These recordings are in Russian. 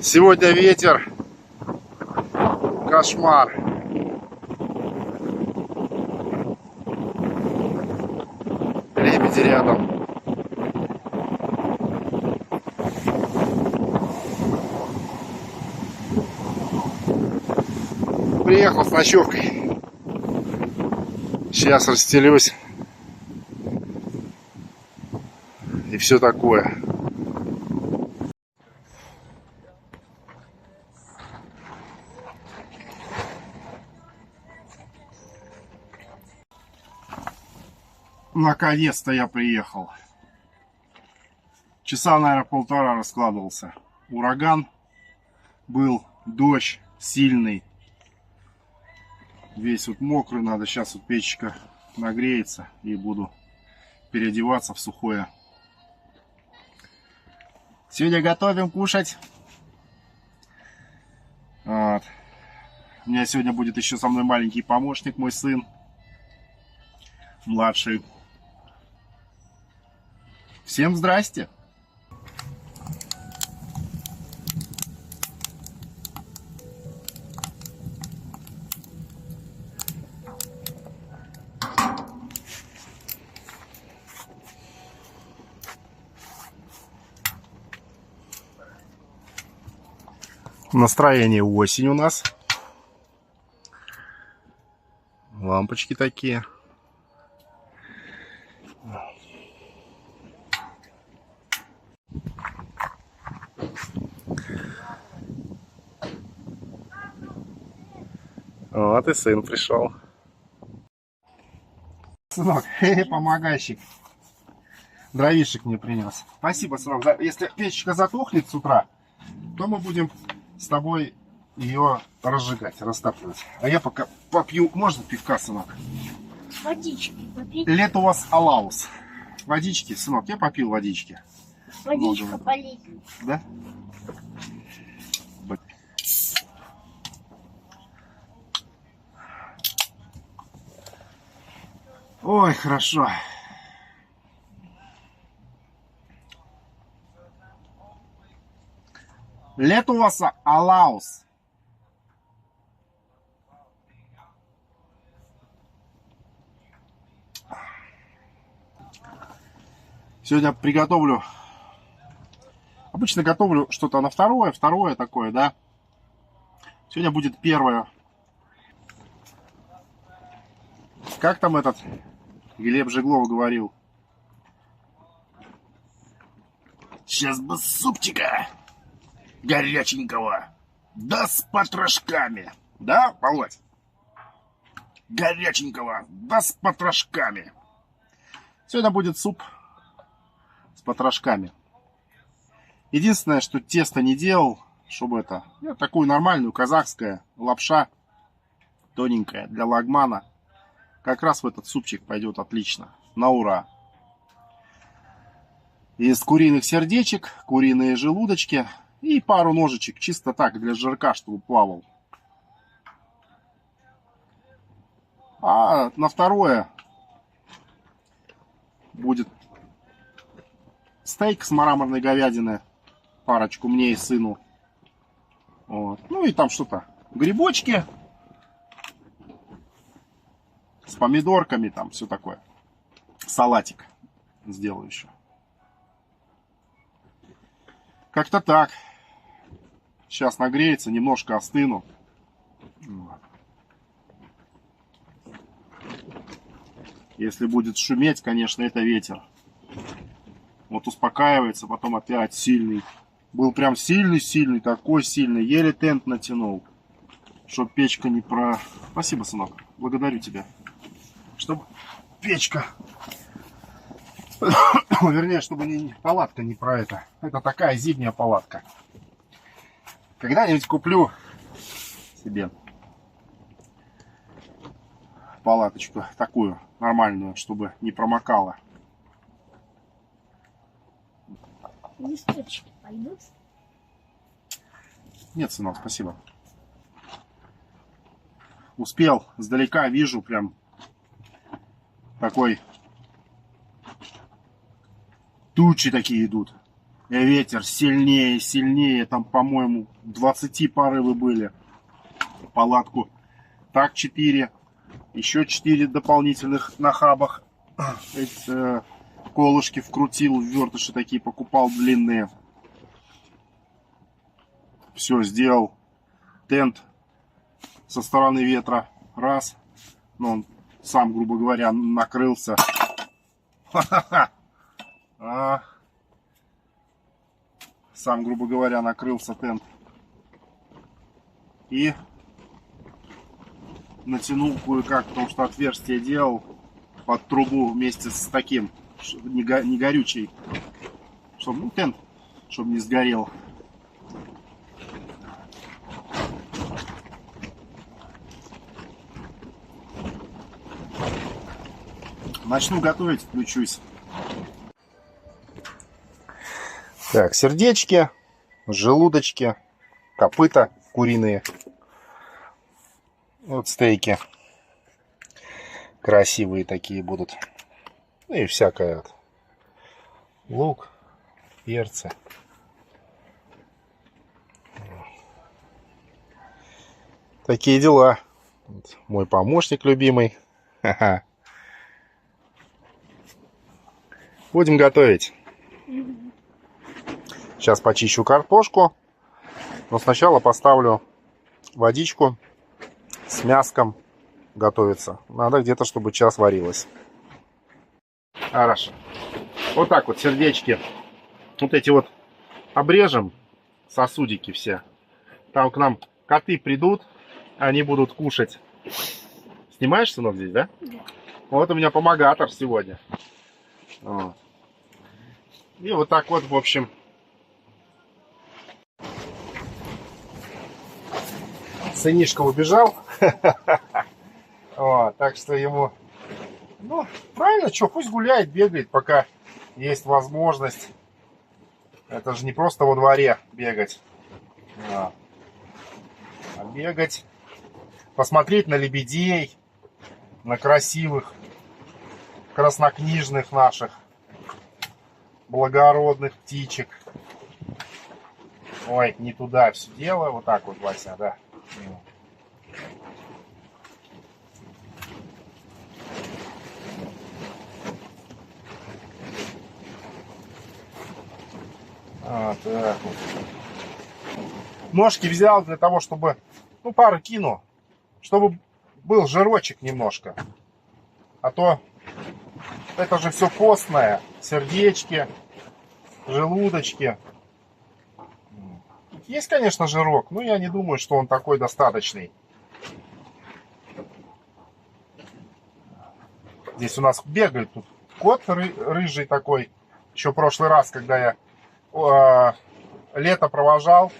Сегодня ветер. Кошмар. Лебеди рядом. Приехал с ночевкой. Сейчас расстелюсь. И все такое. Наконец-то я приехал. Часа, наверное, полтора раскладывался. Ураган был, дождь сильный. Весь вот мокрый, надо сейчас вот печка нагреется и буду переодеваться в сухое. Сегодня готовим кушать. Вот. У меня сегодня будет еще со мной маленький помощник, мой сын, младший. Всем здрасте! Настроение осень у нас. Лампочки такие. Вот и сын пришел. Сынок, помогайщик. Дровишек мне принес. Спасибо, сынок. Если печка затухнет с утра, то мы будем с тобой ее разжигать, растапливать. А я пока попью. Можно пивка, сынок? Водички попить. Лет у вас алаус. Водички, сынок, я попил водички. Водичка полить. Да? Ой, хорошо. Лет у вас алаус. Сегодня приготовлю. Обычно готовлю что-то на второе такое, да. Сегодня будет первое. Как там этот Глеб Жеглов говорил? Сейчас бы супчика горяченького, да с потрошками. Да, Володь? Горяченького, да с потрошками. Сегодня будет суп с потрошками. Единственное, что тесто не делал, чтобы это... Я такую нормальную казахская лапша, тоненькая, для лагмана. Как раз в этот супчик пойдет отлично. На ура. Из куриных сердечек, куриные желудочки и пару ножичек. Чисто так, для жирка, чтобы плавал. А на второе будет стейк с мраморной говядины. Парочку мне и сыну. Вот. Ну и там что-то. Грибочки. С помидорками, там все такое. Салатик сделаю еще. Как-то так. Сейчас нагреется, немножко остыну. Если будет шуметь, конечно, это ветер. Вот успокаивается, потом опять сильный. Был прям сильный, такой сильный. Еле тент натянул. Чтоб печка не про... Спасибо, сынок. Благодарю тебя. Чтобы печка... Вернее, чтобы палатка не про это. Это такая зимняя палатка. Когда-нибудь куплю себе палаточку такую нормальную, чтобы не промокала. Листочки пойдут? Нет, сынок, спасибо. Успел, сдалека вижу, прям такой тучи такие идут. И ветер сильнее, сильнее. Там, по-моему, 20 порывы были. Палатку. Так 4. Еще 4 дополнительных на хабах. Колышки вкрутил, ввертыши такие покупал длинные. Все, сделал тент со стороны ветра. Раз. Но он сам, грубо говоря, накрылся. Сам, грубо говоря, накрылся тент. И натянул кое-как, потому что отверстие делал под трубу вместе с таким, не горючий, чтобы тент, чтобы не сгорел. Начну готовить, включусь. Так, сердечки, желудочки, копыта куриные. Вот стейки. Красивые такие будут. Ну и всякое. Вот. Лук, перцы. Такие дела. Вот мой помощник любимый. Ха-ха. Будем готовить. Сейчас почищу картошку. Но сначала поставлю водичку с мяском готовиться. Надо где-то, чтобы час варилось. Хорошо. Вот так вот сердечки. Вот эти вот обрежем. Сосудики все. Там к нам коты придут. Они будут кушать. Снимаешь, сынок, здесь, да? Да. Вот у меня помогатор сегодня. Вот. И вот так вот, в общем. Сынишка убежал. Так что ему... Ну, правильно, что, пусть гуляет, бегает, пока есть возможность. Это же не просто во дворе бегать. А бегать, посмотреть на лебедей, на красивых, краснокнижных наших, благородных птичек. Ой, не туда все дело. Вот так вот, Вася, да. Так вот. Ножки взял для того, чтобы, ну, пару кину, чтобы был жирочек немножко. А то это же все постное. Сердечки, желудочки. Есть, конечно, жирок, но я не думаю, что он такой достаточный. Здесь у нас бегает тут кот рыжий такой. Еще в прошлый раз, когда я лето провожал,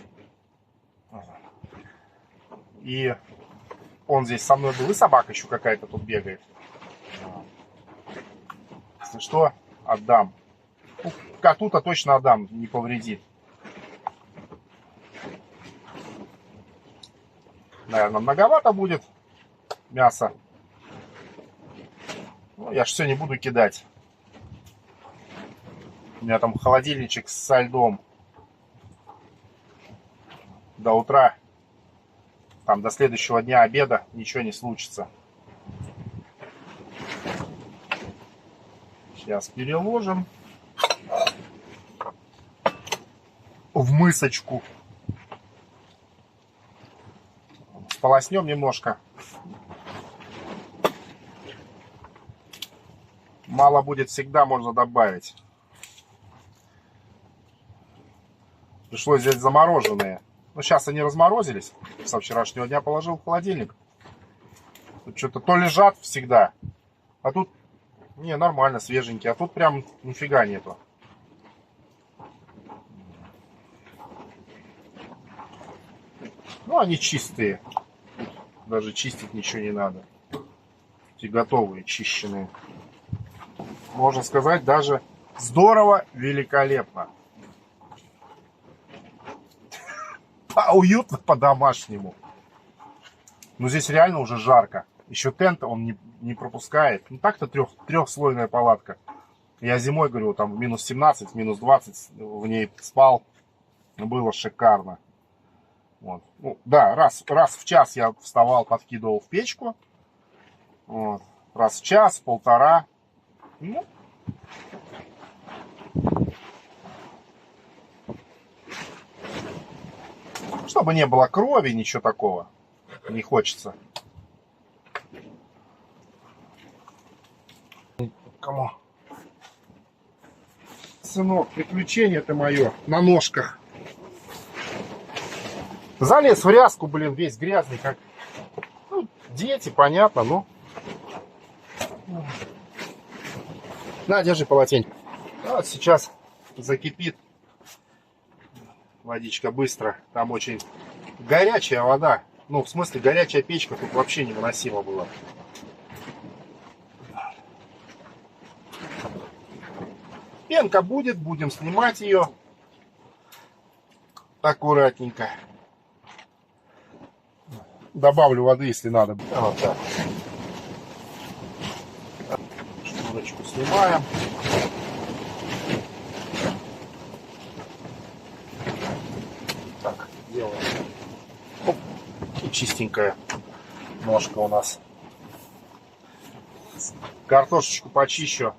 и он здесь со мной был, и собака еще какая-то тут бегает. Если что, отдам. Коту-то точно отдам, не повредит. Наверное, многовато будет мяса. Ну, я же все не буду кидать. У меня там холодильничек со льдом. До утра, там до следующего дня обеда ничего не случится. Сейчас переложим в мисочку. Сполоснем немножко. Мало будет, всегда можно добавить. Пришлось взять замороженные. Но сейчас они разморозились. Со вчерашнего дня положил в холодильник. Тут что-то то лежат всегда. А тут, не, нормально, свеженькие. А тут прям нифига нету. Ну, они чистые. Даже чистить ничего не надо. Эти готовые, чищенные. Можно сказать, даже здорово, великолепно. Уютно по-домашнему. Но здесь реально уже жарко. Еще тент он не пропускает. Ну так-то трехслойная палатка. Я зимой, говорю, там в минус 17, минус 20 в ней спал. Было шикарно. Вот. Ну, да, раз в час я вставал, подкидывал в печку. Вот. Раз в час, полтора. Ну, чтобы не было крови, ничего такого. Не хочется. Кому? Сынок, приключение ты мое на ножках. Залез в ряску, блин, весь грязный, как... Ну, дети, понятно, ну. На, держи полотенце. Вот сейчас закипит водичка быстро. Там очень горячая вода. Ну, в смысле, горячая печка тут вообще невыносимо было. Пенка будет, будем снимать ее аккуратненько. Добавлю воды, если надо. Вот так. Шнурочку снимаем. Так, делаем. Оп. И чистенькая ножка у нас. Картошечку почищу.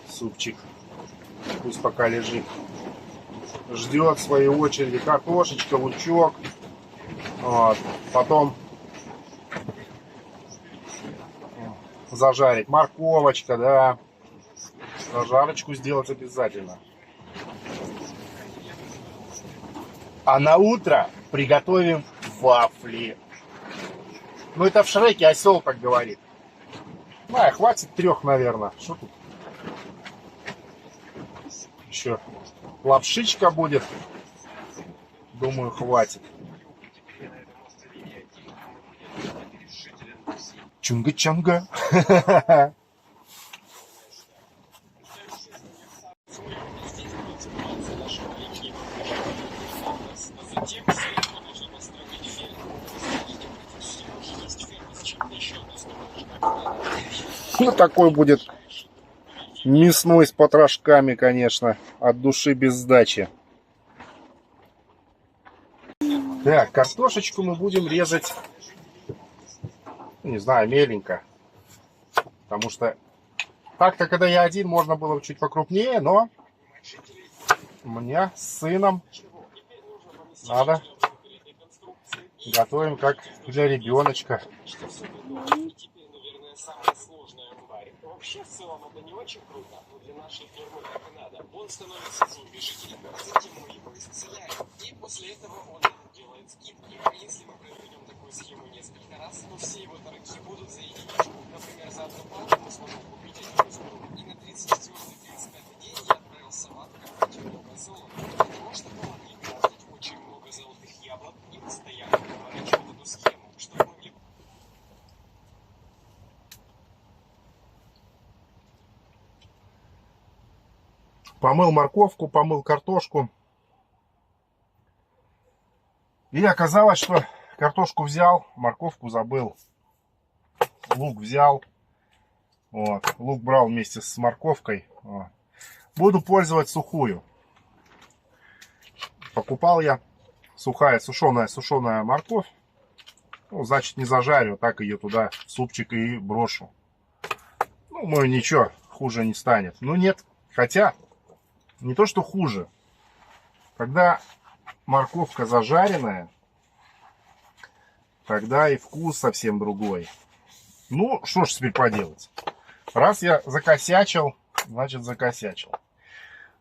Супчик. Пусть пока лежит. Ждет в своей очереди. Картошечка, лучок. Вот. Потом зажарить. Морковочка, да. Зажарочку сделать обязательно. А на утро приготовим вафли. Ну, это в Шреке осел так говорит. Ну, хватит 3, наверное. Что тут? Еще лапшичка будет. Думаю, хватит. Чунга-чанга. Ну, такой будет мясной с потрошками, конечно. От души без сдачи. Так, картошечку мы будем резать, не знаю, меленько. Потому что так-то, когда я один, можно было бы чуть покрупнее, но мне с сыном надо. Готовим как для ребеночка. Вообще, в целом, это не очень круто, но для нашей фирмы так и надо. Он становится зомби-жителем, затем мы его исцеляем, и после этого он делает скидки. Если мы провернем такую схему несколько раз, то все его торги будут за единичку. Например, за одну палку мы сможем купить 1 штуку. И на 34-35 день я отправил салат копить много золота. Для того, чтобы он могли крафтить очень много золотых яблок и постоянно поворачивать эту схему, чтобы могли... Помыл морковку, помыл картошку. И оказалось, что картошку взял, морковку забыл. Лук взял. Вот. Лук брал вместе с морковкой. Вот. Буду пользовать сухую. Покупал я сушеная морковь. Ну, значит, не зажарю, так ее туда в супчик и брошу. Ну, ничего, хуже не станет. Ну, нет, хотя... Не то, что хуже. Когда морковка зажаренная, тогда и вкус совсем другой. Ну, что ж теперь поделать. Раз я закосячил, значит закосячил.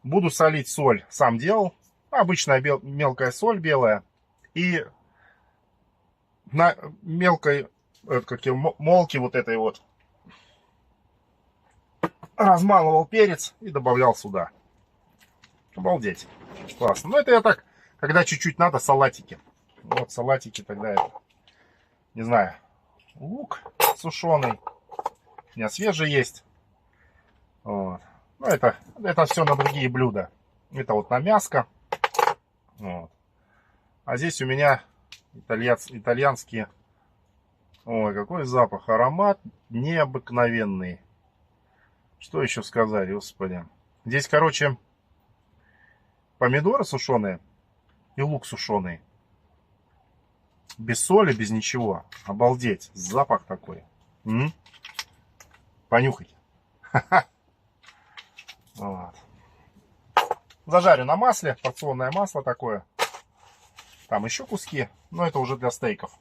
Буду солить соль. Сам делал. Обычная мелкая соль белая. И на мелкой молке вот этой вот размалывал перец и добавлял сюда. Обалдеть. Классно. Но это я так, когда чуть-чуть надо, салатики. Вот салатики тогда это. Не знаю. Лук сушеный. У меня свежий есть. Вот. Ну, это все на другие блюда. Это вот на мяско. Вот. А здесь у меня итальянские Ой, какой запах, аромат необыкновенный. Что еще сказать, господи. Здесь, короче, помидоры сушеные и лук сушеный. Без соли, без ничего. Обалдеть, запах такой. Понюхайте. Вот. Зажарю на масле, порционное масло такое. Там еще куски, но это уже для стейков.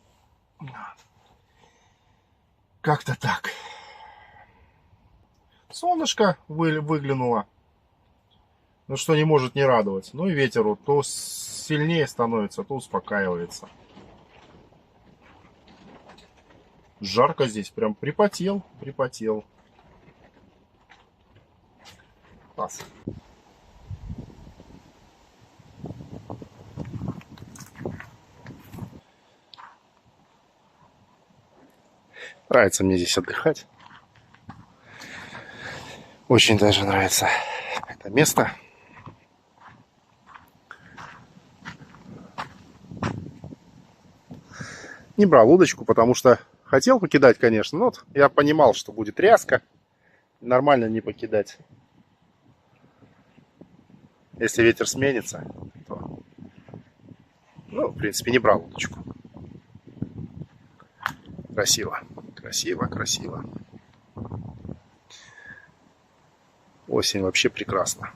Как-то так. Солнышко выглянуло. Ну что не может не радовать. Ну и ветер вот то сильнее становится, то успокаивается. Жарко здесь, прям припотел. Класс. Нравится мне здесь отдыхать. Очень даже нравится это место. Не брал удочку, потому что хотел покидать, конечно, но вот я понимал, что будет тряска. Нормально не покидать. Если ветер сменится, то, ну, в принципе, не брал удочку. Красиво, красиво. Осень вообще прекрасна.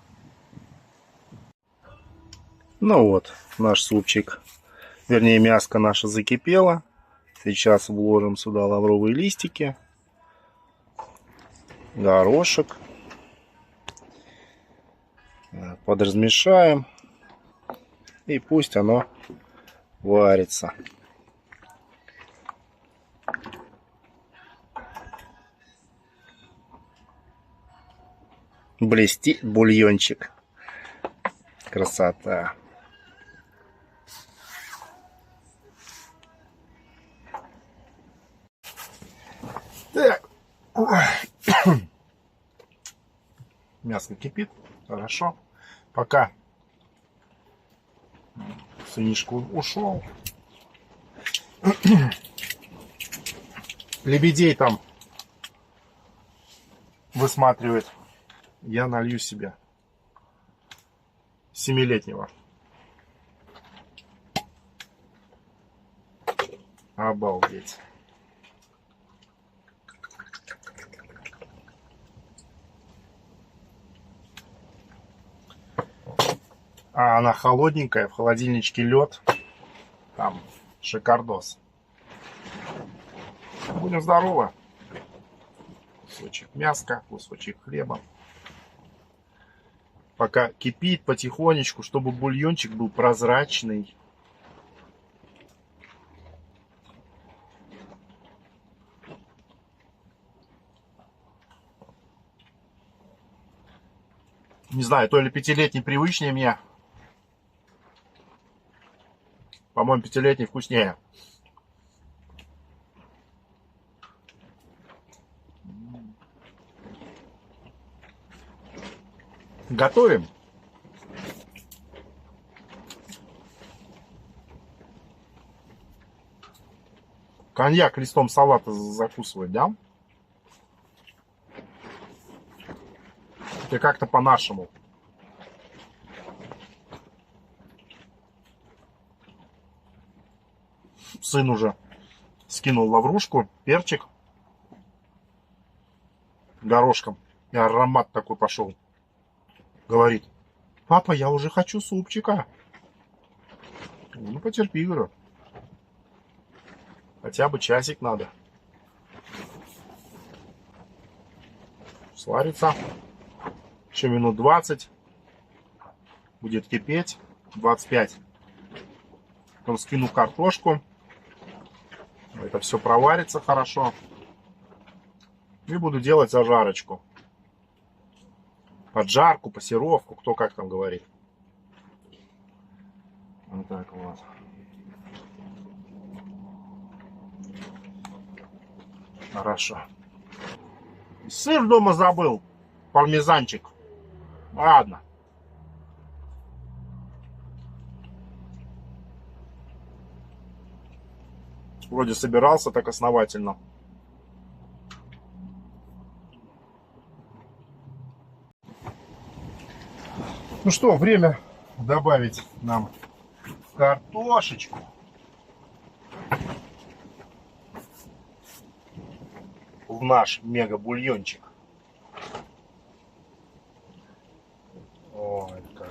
Ну вот, наш супчик, вернее, мяско наше закипело. Сейчас вложим сюда лавровые листики, горошек. Подразмешаем. И пусть оно варится. Блестит бульончик. Красота. Так. Мясо кипит. Хорошо. Пока сынишка ушел. Лебедей там высматривает. Я налью себе 7-летнего. Обалдеть. А она холодненькая, в холодильничке лед. Там шикардос. Будем здоровы. Кусочек мяска, кусочек хлеба. Пока кипит потихонечку, чтобы бульончик был прозрачный. Не знаю, то ли 5-летний привычнее мне. По-моему, 5-летний вкуснее. Готовим. Коньяк листом салата закусывать, да? Это как-то по-нашему. Сын уже скинул лаврушку, перчик горошком. И аромат такой пошел. Говорит: папа, я уже хочу супчика. Ну, потерпи, говорю. Хотя бы часик надо. Сварится. Еще минут 20. Будет кипеть. 25. Потом скину картошку. Это все проварится хорошо. И буду делать зажарочку. Поджарку, пассировку, кто как там говорит. Вот так вот. Хорошо. Сыр дома забыл. Пармезанчик. Ладно. Вроде собирался так основательно. Ну что, время добавить нам картошечку. В наш мега-бульончик. Ой, как.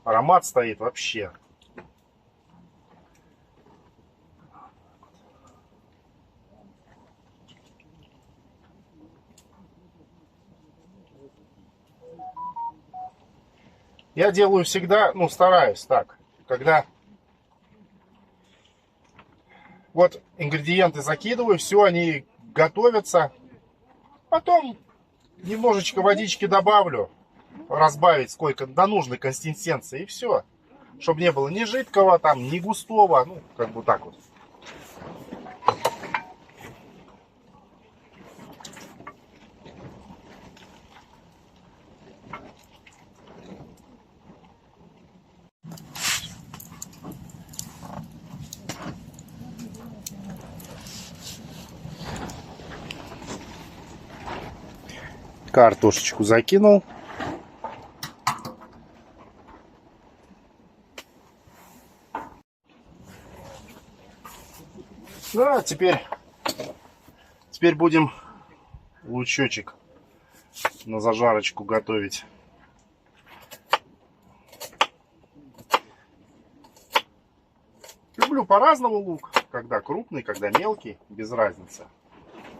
Аромат стоит вообще. Я делаю всегда, ну, стараюсь так, когда вот ингредиенты закидываю, все, они готовятся. Потом немножечко водички добавлю, разбавить сколько до нужной консистенции, и все. Чтобы не было ни жидкого, там, ни густого, ну, как бы так вот. Картошечку закинул. Да, теперь будем лучочек на зажарочку готовить. Люблю по-разному лук, когда крупный, когда мелкий, без разницы.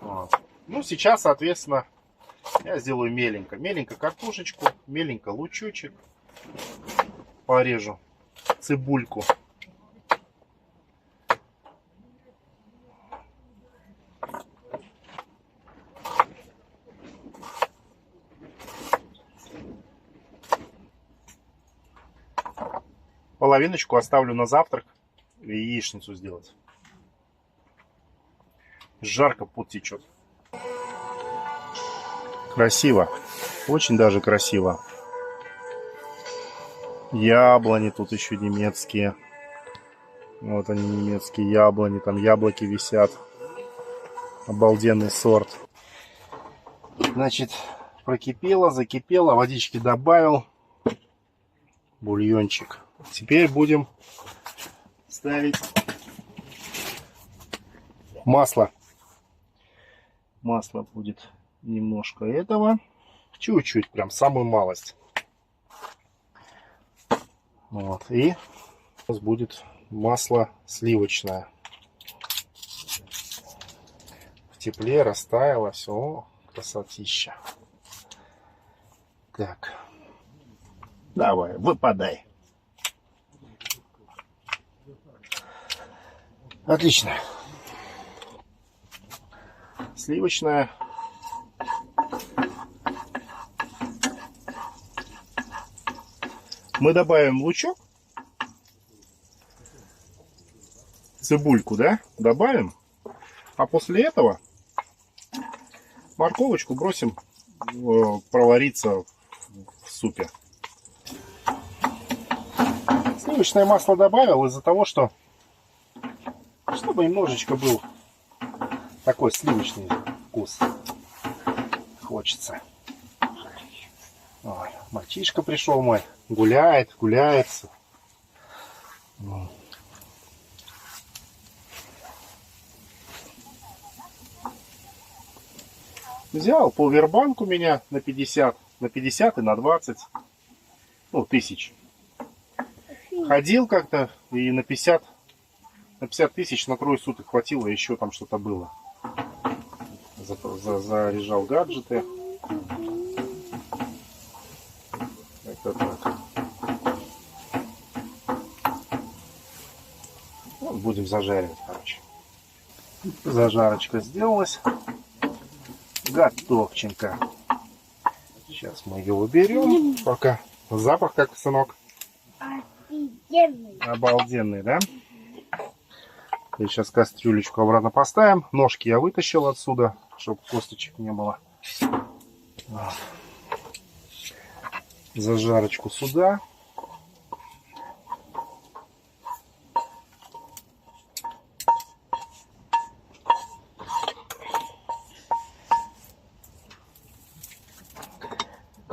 Вот. Ну, сейчас, соответственно, я сделаю меленько. Меленько картошечку, меленько лучочек. Порежу цибульку. Половиночку оставлю на завтрак и яичницу сделать. Жарко, пот течет. Красиво. Очень даже красиво. Яблони тут еще немецкие. Вот они, немецкие яблони. Там яблоки висят. Обалденный сорт. Значит, прокипело, закипело. Водички добавил. Бульончик. Теперь будем ставить масло. Масло будет немножко этого. Чуть-чуть, прям самую малость. Вот. И у нас будет масло сливочное. В тепле растаяло все. О, красотища. Так. Давай, выпадай. Отлично. Сливочное. Мы добавим лучок. Цибульку, да? Добавим. А после этого морковочку бросим провариться в супе. Сливочное масло добавил из-за того, что чтобы немножечко был такой сливочный вкус. Хочется. Ой, мальчишка пришел мой. Гуляет, гуляется. Взял пауэрбанк у меня на 50 и на 20. Ну, тысяч. Ходил как-то и на 50 тысяч на трое суток хватило, еще там что-то было. Заряжал гаджеты. Это так. Вот будем зажаривать, короче. Зажарочка сделалась. Готовченко. Сейчас мы его берем. Пока. Запах как, сынок? Офигенный. Обалденный, да? И сейчас кастрюлечку обратно поставим. Ножки я вытащил отсюда, чтобы косточек не было. Зажарочку сюда.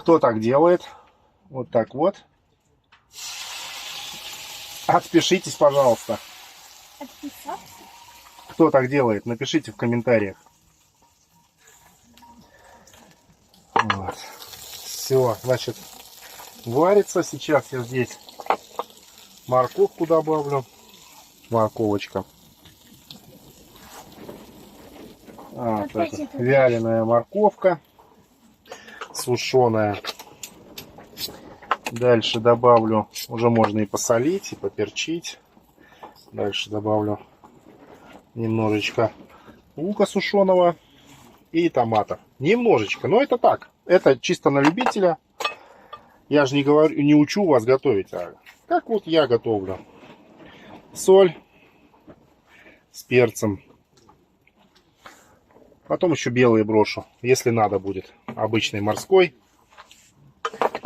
Кто так делает? Вот так вот. Отпишитесь, пожалуйста. Отписаться? Кто так делает? Напишите в комментариях. Вот. Все, значит, варится. Сейчас я здесь морковку добавлю. Морковочка. Вот так вот. Вяленая морковка. Сушеная. Дальше добавлю, уже можно и посолить, и поперчить. Дальше добавлю немножечко лука сушеного и томата. Немножечко, но это так. Это чисто на любителя. Я же не говорю, не учу вас готовить, а как вот я готовлю. Соль с перцем. Потом еще белые брошу, если надо будет. Обычный морской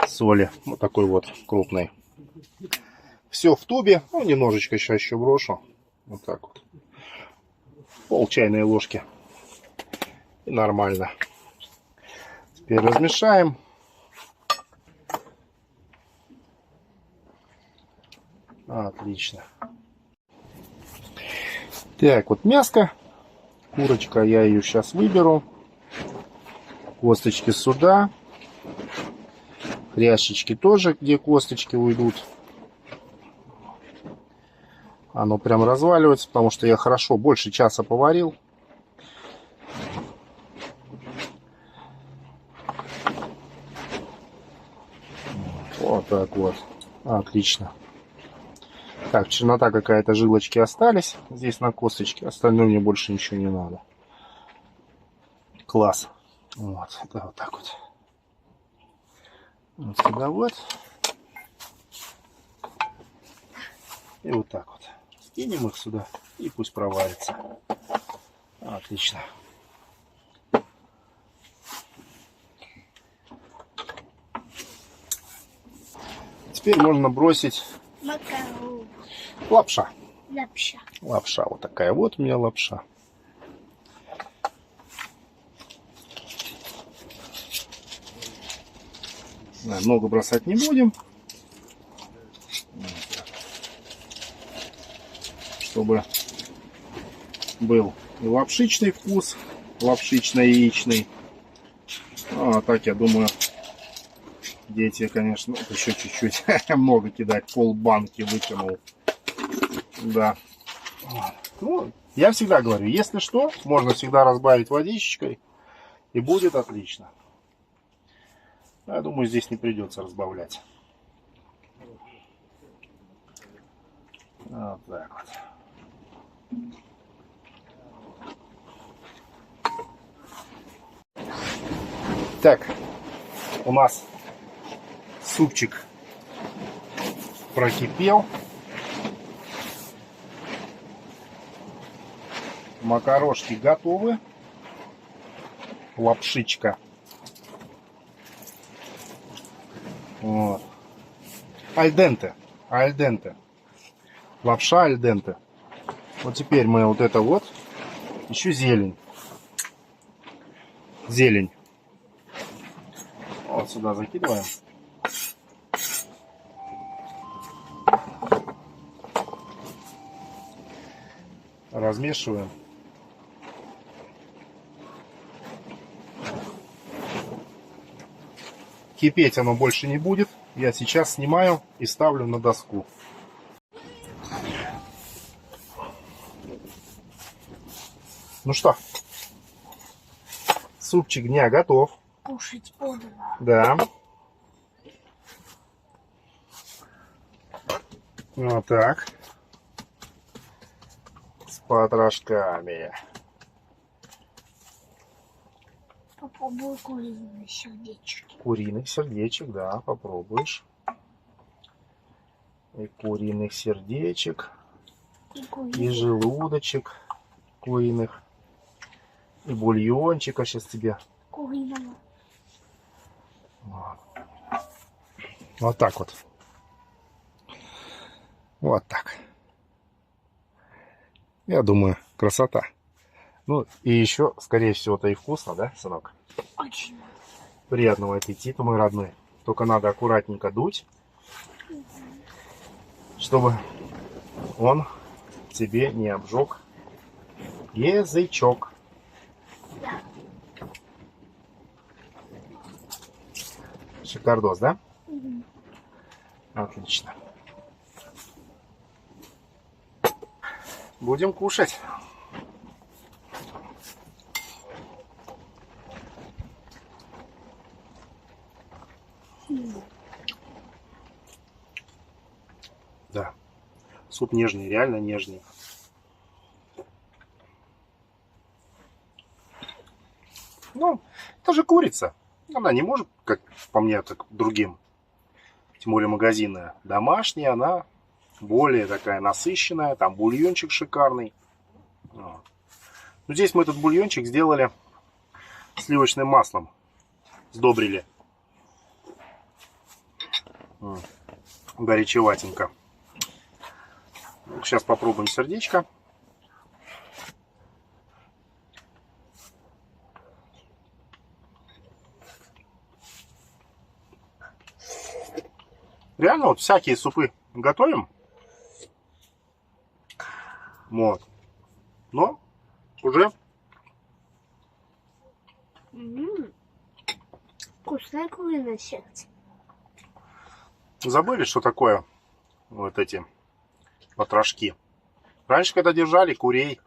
соли, вот такой вот крупной. Все в тубе, ну немножечко сейчас еще брошу. Вот так вот. Пол чайной ложки. И нормально. Теперь размешаем. Отлично. Так, вот мяско. Курочка, я ее сейчас выберу. Косточки сюда. Хрящички тоже, где косточки уйдут. Оно прям разваливается, потому что я хорошо больше часа поварил. Вот так вот. Отлично. Так, чернота какая-то, жилочки остались здесь на косточке. Остальное мне больше ничего не надо. Класс. Вот, да, вот так вот. Вот сюда вот. И вот так вот. Скинем их сюда и пусть проварится. Отлично. Теперь можно бросить Макароны. лапша. Лапша. Лапша вот такая вот у меня лапша. Да, много бросать не будем. Чтобы был и лапшичный вкус, лапшично-яичный. А так, я думаю, дети, конечно, еще чуть-чуть много кидать. Полбанки выкинул. Да. Ну, я всегда говорю, если что, можно всегда разбавить водичкой, и будет отлично. Я думаю, здесь не придется разбавлять. Вот так вот. Так, у нас супчик прокипел. Макарошки готовы. Лапшичка. Вот. Альденте. Альденте. Лапша альденте. Вот теперь мы вот это вот. Еще зелень. Зелень. Вот сюда закидываем. Размешиваем. Кипеть оно больше не будет. Я сейчас снимаю и ставлю на доску. Ну что, супчик дня готов. Кушать подано. Да. Вот так. С потрошками. Попробую куриные сердечки. Куриных сердечек, да, попробуешь. И куриных сердечек, и желудочек куриных, и бульончика сейчас тебе. Куриного. Вот. Вот так вот. Вот так. Я думаю, красота. Ну, и еще, скорее всего, это и вкусно, да, сынок? Очень. Приятного аппетита, мой родной. Только надо аккуратненько дуть, чтобы он тебе не обжег язычок. Шикардос, да? Отлично. Будем кушать. Да. Суп нежный, реально нежный. Ну, это же курица. Она не может, как по мне, так другим, тем более магазинная. Домашняя, она более такая насыщенная. Там бульончик шикарный. Вот. Но здесь мы этот бульончик сделали сливочным маслом. Сдобрили. Горячеватенько. Сейчас попробуем сердечко. Реально вот всякие супы готовим. Вот. Но уже Вкусное куриное сердце. забыли, что такое вот эти потрошки. Раньше, когда держали курей,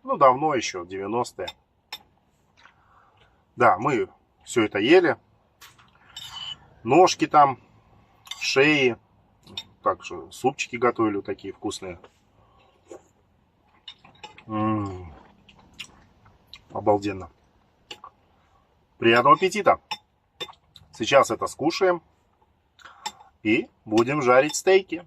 ну давно еще, в 90-е. Да, мы все это ели. Ножки там, шеи. Также супчики готовили вот такие вкусные. Обалденно. Приятного аппетита. Сейчас это скушаем. И будем жарить стейки.